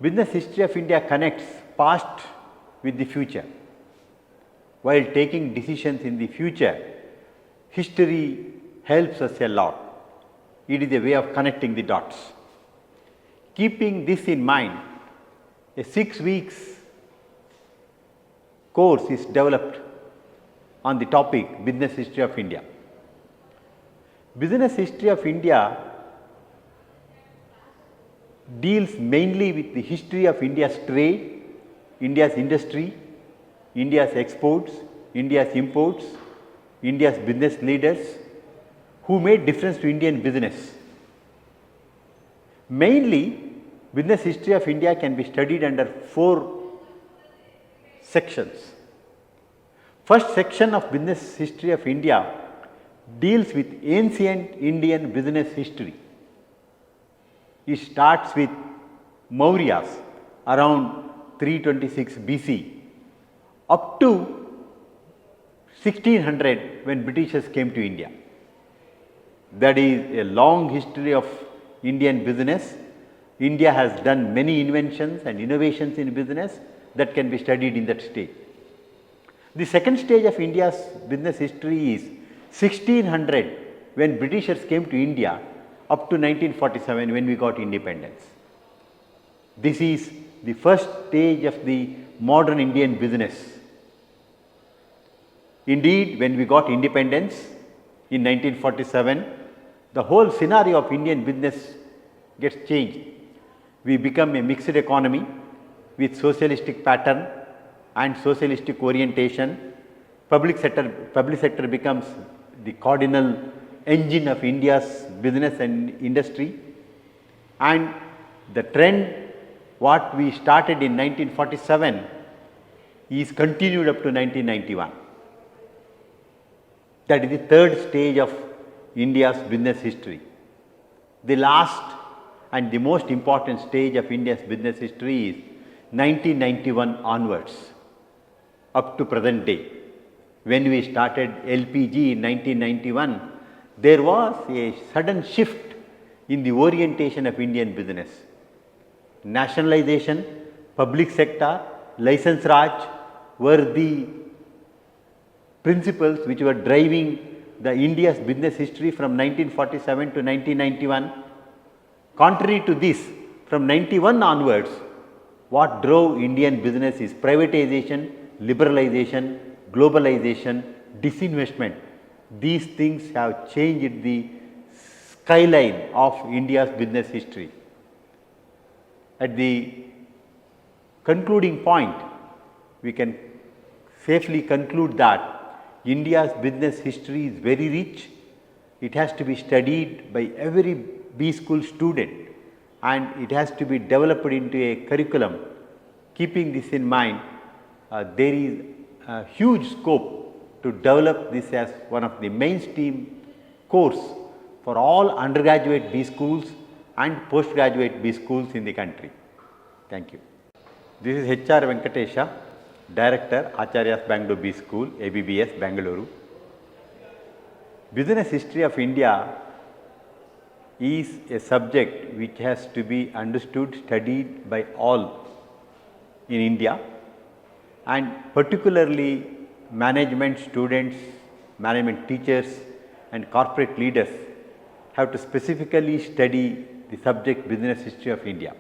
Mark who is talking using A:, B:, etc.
A: Business history of India connects past with the future. While taking decisions in the future, history helps us a lot. It is a way of connecting the dots. Keeping this in mind, a 6 weeks course is developed on the topic Business History of India. Business History of India deals mainly with the history of India's trade, India's industry, India's exports, India's imports, India's business leaders who made difference to Indian business. Mainly, business history of India can be studied under 4 sections. First section of business history of India deals with ancient Indian business history. It starts with Mauryas around 326 BC up to 1600 when Britishers came to India. That is a long history of Indian business. India has done many inventions and innovations in business that can be studied in that stage. The second stage of India's business history is 1600 when Britishers came to India up to 1947 when we got independence. This is the first stage of the modern Indian business. Indeed, when we got independence in 1947, the whole scenario of Indian business gets changed. We become a mixed economy with socialistic pattern and socialistic orientation. Public sector becomes the cardinal engine of India's business and industry, and the trend what we started in 1947 is continued up to 1991. That is the third stage of India's business history. The last and the most important stage of India's business history is 1991 onwards up to present day. When we started LPG in 1991, there was a sudden shift in the orientation of Indian business. Nationalization, public sector, license Raj were the principles which were driving the India's business history from 1947 to 1991. Contrary to this, from 91 onwards, what drove Indian business is privatization, liberalization, globalization, disinvestment. These things have changed the skyline of India's business history. At the concluding point, we can safely conclude that India's business history is very rich. It has to be studied by every B school student and it has to be developed into a curriculum. Keeping this in mind, there is a huge scope to develop this as one of the mainstream course for all undergraduate B schools and postgraduate B schools in the country. Thank you. This is HR Venkatesha, Director, Acharyas Bangalore B School, ABBS, Bangalore. Business history of India is a subject which has to be understood, studied by all in India, and particularly management students, management teachers and corporate leaders have to specifically study the subject business history of India.